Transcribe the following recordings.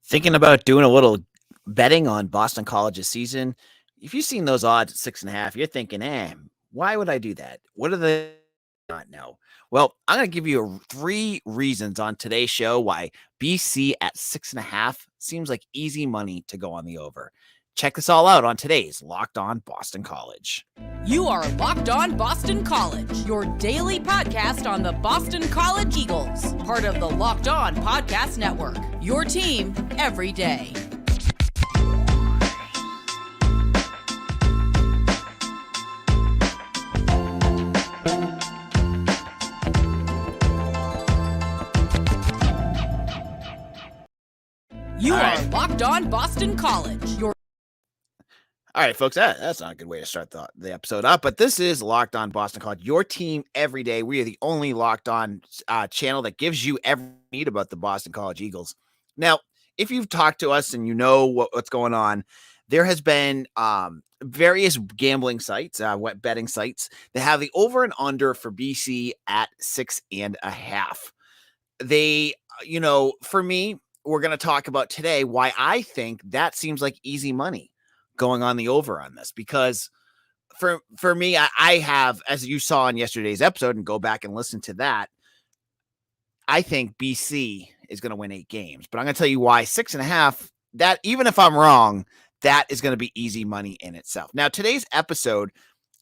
Thinking about doing a little betting on Boston College's season. If you've seen those odds at 6.5, you're thinking, why would I do that? What do they not know? Well, I'm going to give you three reasons on today's show why BC at 6.5 seems like easy money to go on the over. Check this all out on today's Locked On Boston College. You are Locked On Boston College, your daily podcast on the Boston College Eagles, part of the Locked On Podcast Network, your team every day. You are Locked On Boston College, your All right, folks, that's not a good way to start the episode up, but this is Locked On Boston College, your team every day. We are the only Locked On channel that gives you every need about the Boston College Eagles. Now, if you've talked to us and you know what's going on, there has been various gambling sites, betting sites, that have the over and under for BC at 6.5. They, for me, we're going to talk about today why I think that seems like easy money going on the over on this, because for me, I have, as you saw in yesterday's episode, and go back and listen to that, I think BC is going to win 8 games, but I'm going to tell you why 6.5, that even if I'm wrong, that is going to be easy money in itself. Now, today's episode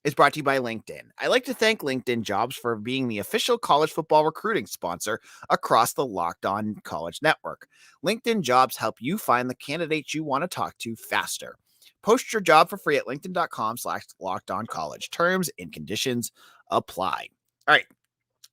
is brought to you by LinkedIn. I like to thank LinkedIn Jobs for being the official college football recruiting sponsor across the Locked On College Network. LinkedIn Jobs help you find the candidates you want to talk to faster. Post your job for free at linkedin.com/lockedoncollege. Terms and conditions apply. All right.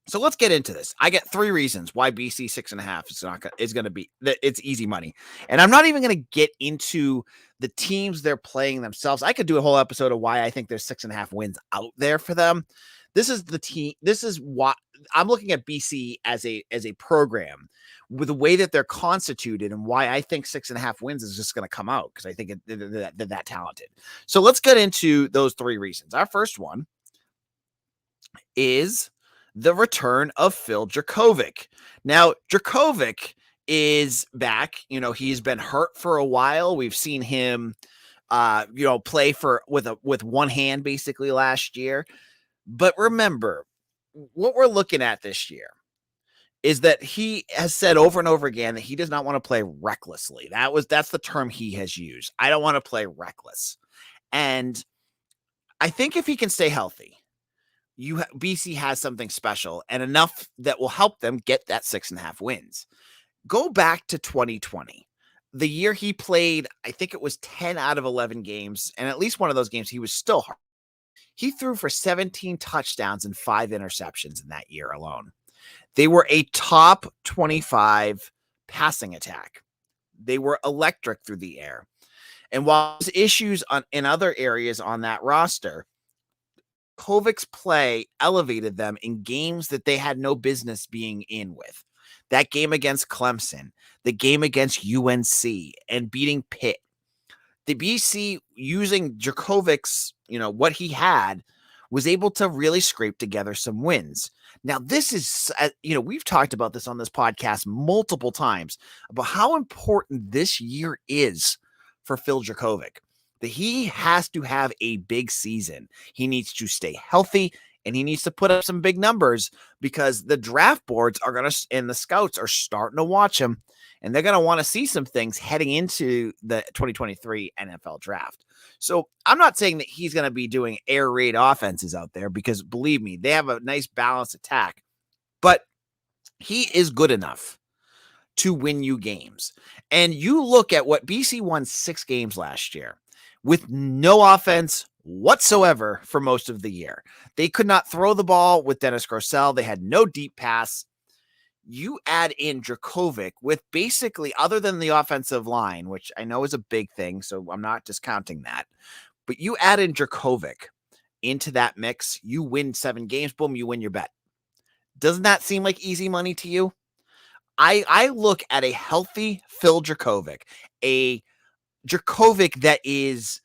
So let's get into this. I get 3 reasons why BC 6.5 is going to be that it's easy money. And I'm not even going to get into the teams they're playing themselves. I could do a whole episode of why I think there's 6.5 wins out there for them. This is the team. This is what I'm looking at BC as a program with the way that they're constituted and why I think 6.5 wins is just going to come out, because I think they're that talented. So let's get into those 3 reasons. Our first one is the return of Phil Jurkovec. Now, Jurkovec is back. He's been hurt for a while. We've seen him, play with one hand basically last year. But remember, what we're looking at this year is that he has said over and over again that he does not want to play recklessly. That's the term he has used. I don't want to play reckless. And I think if he can stay healthy, BC has something special and enough that will help them get that 6.5 wins. Go back to 2020, the year he played, I think it was 10 out of 11 games. And at least one of those games, he was still hurt. He threw for 17 touchdowns and 5 interceptions in that year alone. They were a top 25 passing attack. They were electric through the air. And while there's issues in other areas on that roster, Kovic's play elevated them in games that they had no business being in with. That game against Clemson, the game against UNC, and beating Pitt. The BC, using Jurkovec's, what he had, was able to really scrape together some wins. Now, this is, we've talked about this on this podcast multiple times about how important this year is for Phil Jurkovec. That he has to have a big season. He needs to stay healthy and he needs to put up some big numbers, because the draft boards and the scouts are starting to watch him, and they're going to want to see some things heading into the 2023 NFL draft. So I'm not saying that he's going to be doing air raid offenses out there, because believe me, they have a nice balanced attack, but he is good enough to win you games. And you look at what BC won 6 games last year with no offense whatsoever for most of the year. They could not throw the ball with Dennis Grosel. They had no deep pass. You add in Jurkovec with basically, other than the offensive line, which I know is a big thing, so I'm not discounting that, but you add in Jurkovec into that mix, you win 7 games, boom, you win your bet. Doesn't that seem like easy money to you? I look at a healthy Phil Jurkovec, a Jurkovec that is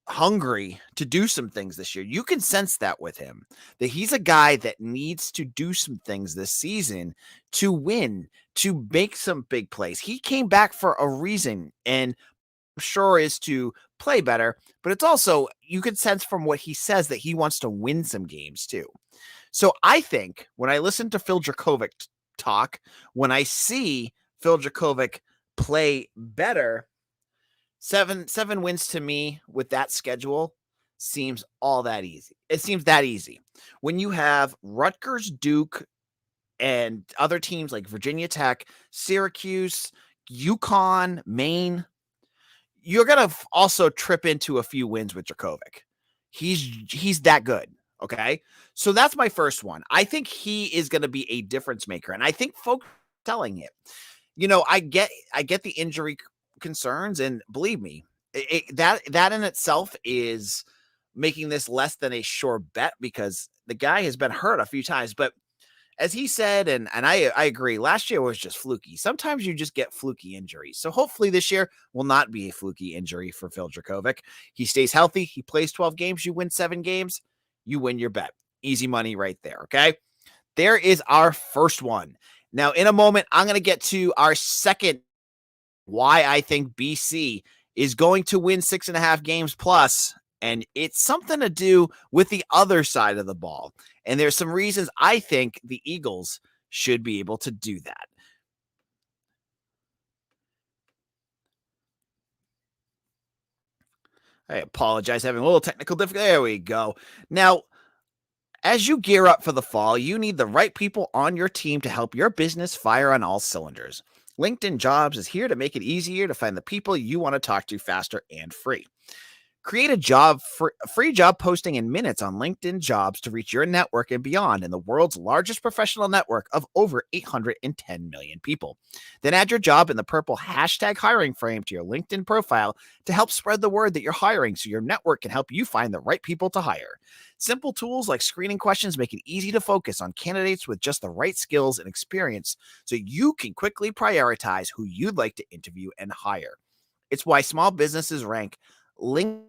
hungry to do some things this year. You can sense that with him, that he's a guy that needs to do some things this season to win, to make some big plays. He came back for a reason, and I'm sure is to play better, but it's also, you can sense from what he says that he wants to win some games too. So I think when I listen to Phil Dracovic talk, when I see Phil Dracovic play better, seven wins to me with that schedule seems all that easy. It seems that easy. When you have Rutgers, Duke, and other teams like Virginia Tech, Syracuse, UConn, Maine, you're gonna also trip into a few wins with Dracovic. He's that good. Okay, so that's my first one. I think he is going to be a difference maker, and I think folks are telling it. I get the injury concerns, and believe me, that in itself is making this less than a sure bet because the guy has been hurt a few times. But as he said, and I agree, last year was just fluky. Sometimes you just get fluky injuries. So hopefully this year will not be a fluky injury for Phil Dracovic. He stays healthy. He plays 12 games. You win 7 games. You win your bet. Easy money right there. Okay. There is our first one. Now, in a moment, I'm going to get to our second, why I think BC is going to win 6.5 games plus. And it's something to do with the other side of the ball. And there's some reasons I think the Eagles should be able to do that. I apologize, having a little technical difficulty. There we go. Now, as you gear up for the fall, you need the right people on your team to help your business fire on all cylinders. LinkedIn Jobs is here to make it easier to find the people you want to talk to faster and free. Create a free job posting in minutes on LinkedIn Jobs to reach your network and beyond in the world's largest professional network of over 810 million people. Then add your job in the purple hashtag hiring frame to your LinkedIn profile to help spread the word that you're hiring so your network can help you find the right people to hire. Simple tools like screening questions make it easy to focus on candidates with just the right skills and experience so you can quickly prioritize who you'd like to interview and hire. It's why small businesses rank LinkedIn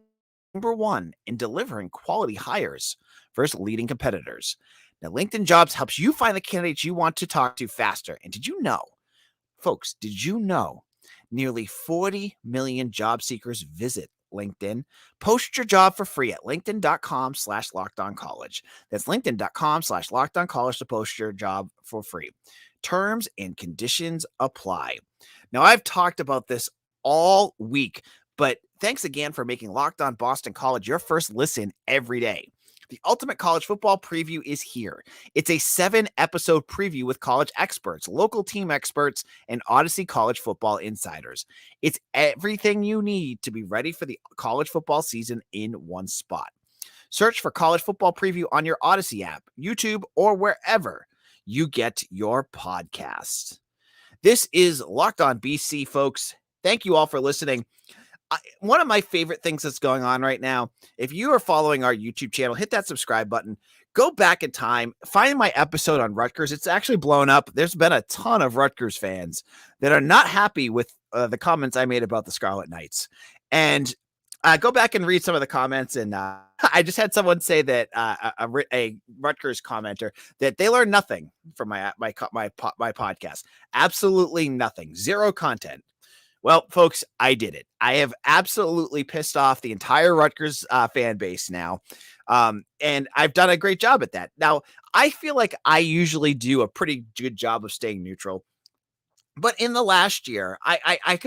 number 1 in delivering quality hires versus leading competitors. Now, LinkedIn Jobs helps you find the candidates you want to talk to faster. And did you know, folks, nearly 40 million job seekers visit LinkedIn? Post your job for free at linkedin.com/lockedoncollege. That's linkedin.com/lockedoncollege to post your job for free. Terms and conditions apply. Now, I've talked about this all week, but thanks again for making Locked On Boston College your first listen every day. The ultimate college football preview is here. It's a 7-episode preview with college experts, local team experts, and Odyssey college football insiders. It's everything you need to be ready for the college football season in one spot. Search for College Football Preview on your Odyssey app, YouTube, or wherever you get your podcasts. This is Locked On BC, folks. Thank you all for listening. One of my favorite things that's going on right now, if you are following our YouTube channel, hit that subscribe button, go back in time, find my episode on Rutgers. It's actually blown up. There's been a ton of Rutgers fans that are not happy with the comments I made about the Scarlet Knights. And go back and read some of the comments. And I just had someone say that a Rutgers commenter that they learned nothing from my podcast. Absolutely nothing. Zero content. Well, folks, I did it. I have absolutely pissed off the entire Rutgers fan base now. And I've done a great job at that. Now, I feel like I usually do a pretty good job of staying neutral. But in the last year, I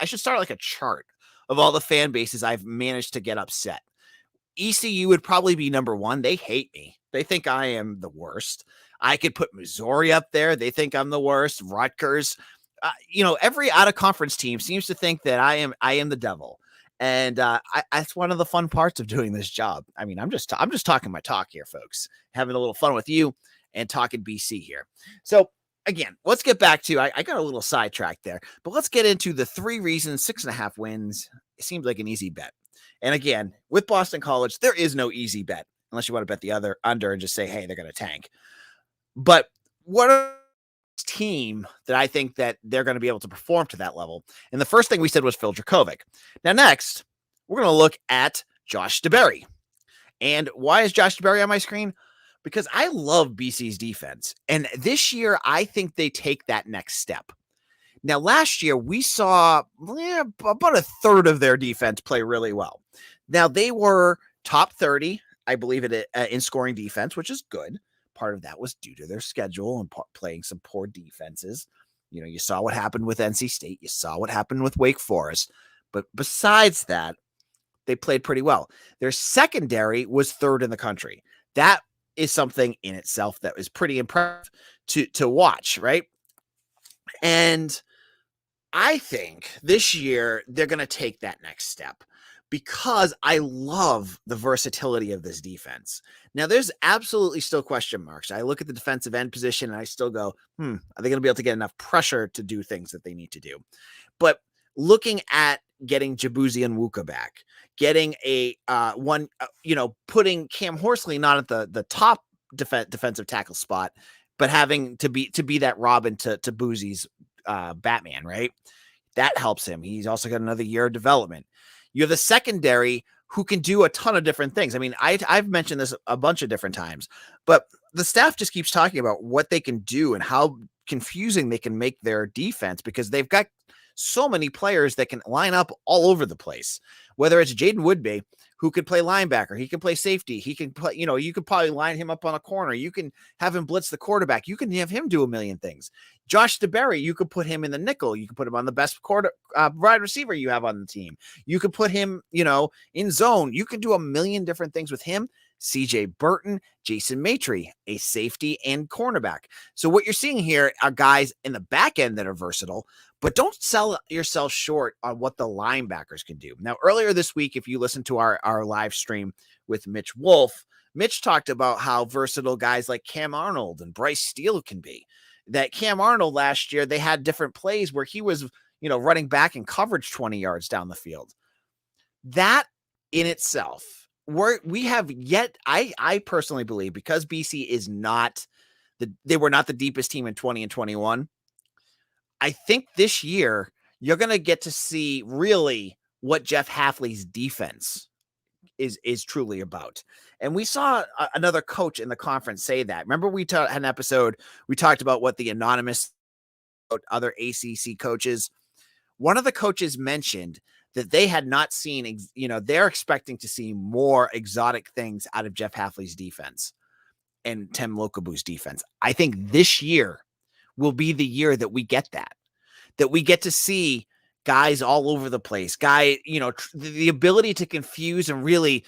should start like a chart of all the fan bases I've managed to get upset. ECU would probably be number 1. They hate me. They think I am the worst. I could put Missouri up there. They think I'm the worst. Rutgers. Every out of conference team seems to think that I am the devil. And that's one of the fun parts of doing this job. I mean, I'm just talking my talk here, folks, having a little fun with you and talking BC here. So again, let's get back to, I got a little sidetracked there, but let's get into the 3 reasons 6.5 wins. It seems like an easy bet. And again, with Boston College, there is no easy bet unless you want to bet the other under and just say, hey, they're going to tank. But what are team that I think that they're going to be able to perform to that level? And the first thing we said was Phil Dracovic. Now, next, we're going to look at Josh DeBerry. And why is Josh DeBerry on my screen? Because I love BC's defense. And this year, I think they take that next step. Now, last year, we saw about a third of their defense play really well. Now, they were top 30, I believe, in scoring defense, which is good. Part of that was due to their schedule and playing some poor defenses. You saw what happened with NC State. You saw what happened with Wake Forest. But besides that, they played pretty well. Their secondary was third in the country. That is something in itself that is pretty impressive to watch, right? And I think this year they're going to take that next step because I love the versatility of this defense. Now, there's absolutely still question marks. I look at the defensive end position and I still go, are they going to be able to get enough pressure to do things that they need to do? But looking at getting Jabuzi and Wuka back, getting putting Cam Horsley not at the top defensive tackle spot, but having to be that Robin to Boozie's Batman, right? That helps him. He's also got another year of development. You have the secondary who can do a ton of different things. I mean, I've mentioned this a bunch of different times, but the staff just keeps talking about what they can do and how confusing they can make their defense because they've got so many players that can line up all over the place, whether it's Jaden Woodbay, who could play linebacker. He can play safety. He can play, you could probably line him up on a corner. You can have him blitz the quarterback. You can have him do a million things. Josh DeBerry, you could put him in the nickel. You could put him on the best wide receiver you have on the team. You could put him, in zone. You can do a million different things with him. CJ Burton, Jason Maitre, a safety and cornerback. So what you're seeing here are guys in the back end that are versatile, but don't sell yourself short on what the linebackers can do. Now, earlier this week, if you listen to our live stream with Mitch Wolf, Mitch talked about how versatile guys like Cam Arnold and Bryce Steele can be. That Cam Arnold last year, they had different plays where he was, running back in coverage 20 yards down the field. That in itself, we have yet, I personally believe, because BC is they were not the deepest team in 20 and 21. I think this year you're going to get to see really what Jeff Hafley's defense is truly about. And we saw another coach in the conference say that. Remember, we had an episode, we talked about what the anonymous other ACC coaches. One of the coaches mentioned that they had not seen, they're expecting to see more exotic things out of Jeff Hafley's defense and Tim Lokabu's defense. I think this year will be the year that we get that we get to see guys all over the place, the ability to confuse and really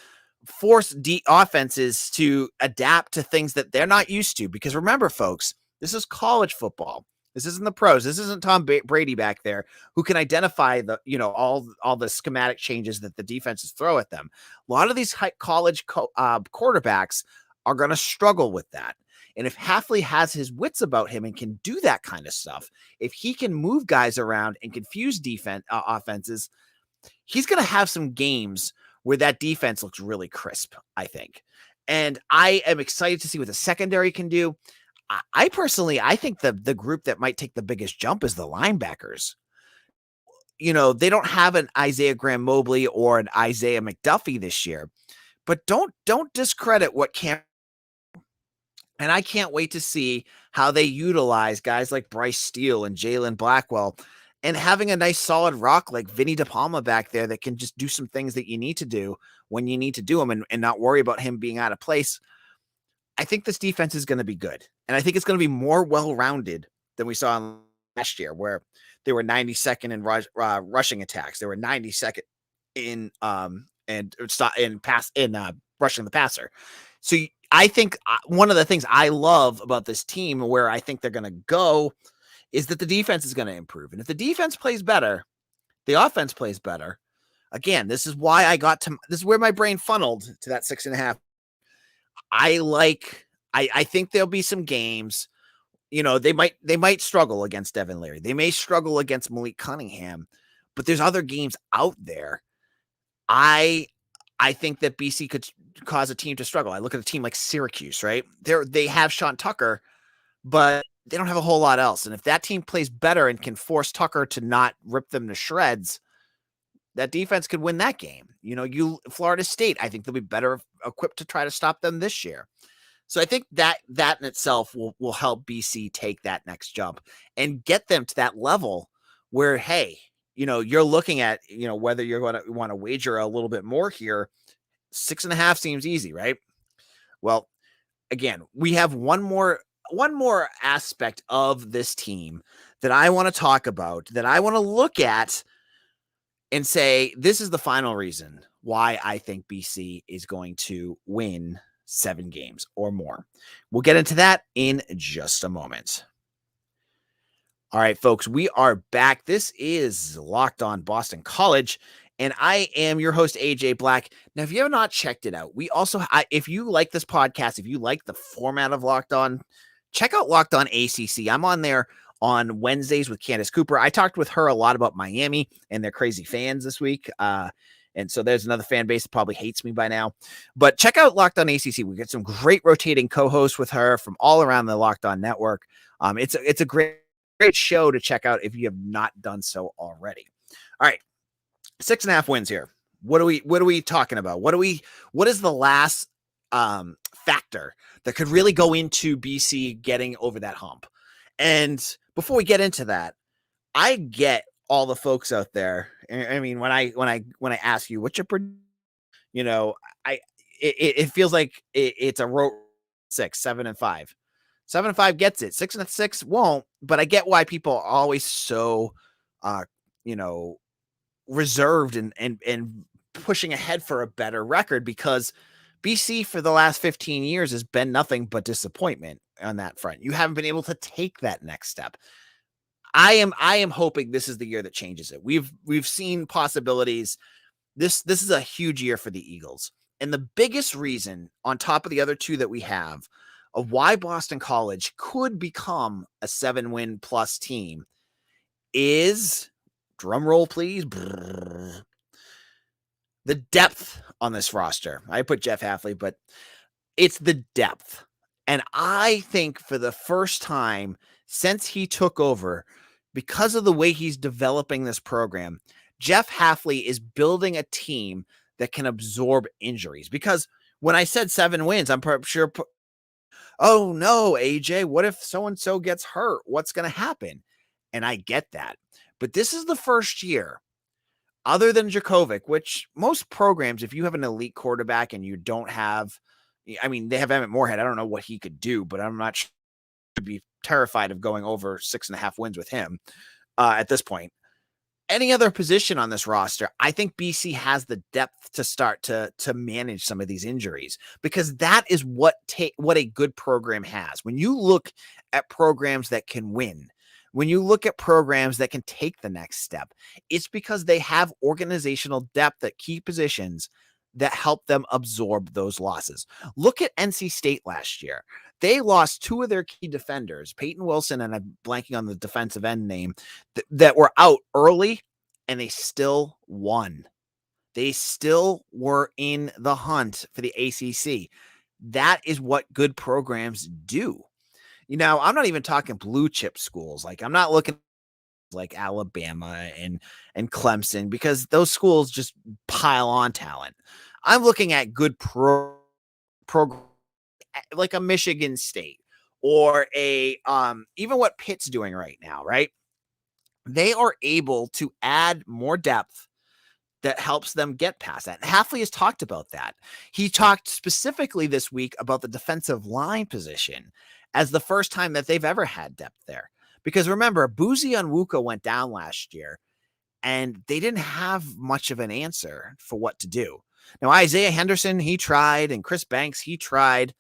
force offenses to adapt to things that they're not used to. Because remember, folks, this is college football. This isn't the pros. This isn't Tom Brady back there who can identify all the schematic changes that the defenses throw at them. A lot of these college quarterbacks are going to struggle with that. And if Hafley has his wits about him and can do that kind of stuff, if he can move guys around and confuse offenses, he's going to have some games where that defense looks really crisp, I think. And I am excited to see what the secondary can do. I personally think the group that might take the biggest jump is the linebackers. They don't have an Isaiah Graham Mobley or an Isaiah McDuffie this year, but don't discredit what Cam. And I can't wait to see how they utilize guys like Bryce Steele and Jalen Blackwell and having a nice solid rock like Vinny DePalma back there that can just do some things that you need to do when you need to do them and not worry about him being out of place. I think this defense is going to be good. And I think it's going to be more well-rounded than we saw last year, where they were 92nd in rushing attacks. They were 92nd in rushing the passer. So I think one of the things I love about this team, where I think they're going to go, is that the defense is going to improve. And if the defense plays better, the offense plays better. Again, this is why this is where my brain funneled to that 6.5. I think there'll be some games, they might struggle against Devin Leary. They may struggle against Malik Cunningham, but there's other games out there. I think that BC could cause a team to struggle. I look at a team like Syracuse, right? They have Sean Tucker, but they don't have a whole lot else. And if that team plays better and can force Tucker to not rip them to shreds, that defense could win that game. Florida State, I think they'll be better equipped to try to stop them this year. So I think that in itself will help BC take that next jump and get them to that level where, hey, you're looking at, whether you're going to want to wager a little bit more here. 6.5 seems easy, right? Well, again, we have one more aspect of this team that I want to talk about, that I want to look at and say, this is the final reason why I think BC is going to win 7 games or more. We'll get into that in just a moment. All right, folks, we are back. This is Locked On Boston College, and I am your host, AJ Black. Now, if you have not checked it out, we also, if you like this podcast, if you like the format of Locked On, check out Locked On ACC. I'm on there on Wednesdays with Candace Cooper. I talked with her a lot about Miami and their crazy fans this week. And so there's another fan base that probably hates me by now. But check out Locked On ACC. We get some great rotating co-hosts with her from all around the Locked On network. It's a great show to check out if you have not done so already. All right, 6.5 wins here. What are we talking about? What is the last factor that could really go into BC getting over that hump? And before we get into that, I get all the folks out there. I mean, when I ask you what's your, it feels like it's a road 6, 7 and 5. 7 and 5 gets it. 6 and 6 won't. But I get why people are always so, reserved and pushing ahead for a better record, because BC for the last 15 years has been nothing but disappointment on that front. You haven't been able to take that next step. I am hoping this is the year that changes it. We've seen possibilities. This is a huge year for the Eagles. And the biggest reason, on top of the other two that we have, of why Boston College could become a 7-win plus team is, drum roll please, the depth on this roster. I put Jeff Hafley, but it's the depth. And I think for the first time since he took over, because of the way he's developing this program, Jeff Hafley is building a team that can absorb injuries. Because when I said 7 wins, I'm sure, oh no, AJ, what if so-and-so gets hurt? What's going to happen? And I get that. But this is the first year, other than Djokovic, which most programs, if you have an elite quarterback and you don't have, I mean, they have Emmett Moorhead. I don't know what he could do, but I'm not sure to be terrified of going over 6.5 wins with him at this point. Any other position on this roster, I think BC has the depth to start to manage some of these injuries, because that is what a good program has. When you look at programs that can win, when you look at programs that can take the next step, it's because they have organizational depth at key positions that help them absorb those losses. Look at NC State last year. They lost 2 of their key defenders, Peyton Wilson, and I'm blanking on the defensive end name, that were out early, and they still won. They still were in the hunt for the ACC. That is what good programs do. I'm not even talking blue chip schools. Like, I'm not looking like Alabama and Clemson, because those schools just pile on talent. I'm looking at good program like a Michigan State or a even what Pitt's doing right now, right? They are able to add more depth that helps them get past that. And Hafley has talked about that. He talked specifically this week about the defensive line position as the first time that they've ever had depth there. Because remember, Boozy Onwuka went down last year, and they didn't have much of an answer for what to do. Now, Isaiah Henderson, he tried, and Chris Banks, he tried,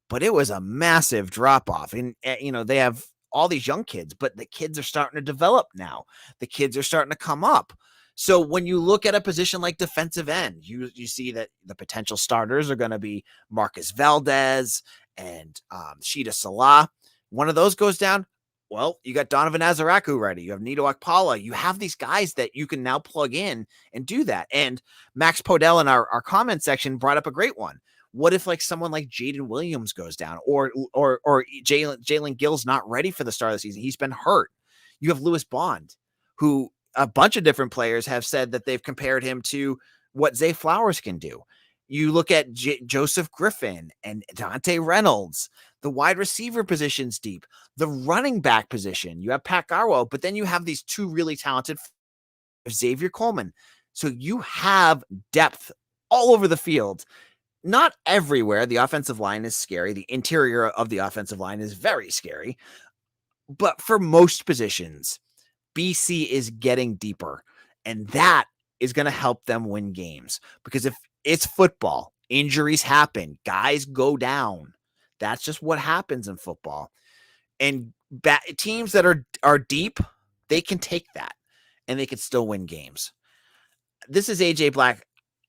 but it was a massive drop-off. And, they have all these young kids, but the kids are starting to develop now. The kids are starting to come up. So when you look at a position like defensive end, you see that the potential starters are going to be Marcus Valdez and Sheeta Salah. One of those goes down. Well, you got Donovan Azaraku ready. You have Nito Akpala. You have these guys that you can now plug in and do that. And Max Podell in our comment section brought up a great one. What if like someone like Jaden Williams goes down, or Jalen Gill's not ready for the start of the season? He's been hurt. You have Lewis Bond, who a bunch of different players have said that they've compared him to what Zay Flowers can do. You look at Joseph Griffin and Dante Reynolds, the wide receiver position's deep, the running back position. You have Pat Garwo, but then you have these two really talented Xavier Coleman. So you have depth all over the field. Not everywhere. The offensive line is scary. The interior of the offensive line is very scary. But for most positions, BC is getting deeper. And that is going to help them win games. Because if it's football, injuries happen, guys go down. That's just what happens in football. And teams that are deep, they can take that and they can still win games. This is AJ Black.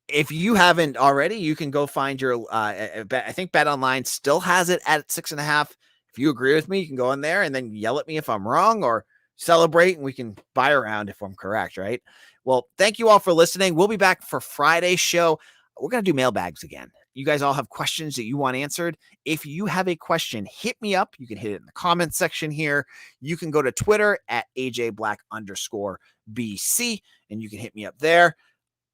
If you haven't already, you can go find your I think BetOnline still has it at 6.5. If you agree with me, you can go in there and then yell at me if I'm wrong, or celebrate and we can buy around if I'm correct, right? Well, thank you all for listening. We'll be back for Friday's show. We're going to do mailbags again. You guys all have questions that you want answered. If you have a question, hit me up. You can hit it in the comments section here. You can go to Twitter at AJBlack_BC, and you can hit me up there.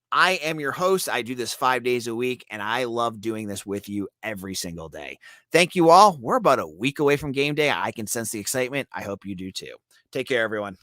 I am your host. I do this 5 days a week, and I love doing this with you every single day. Thank you all. We're about a week away from game day. I can sense the excitement. I hope you do too. Take care, everyone.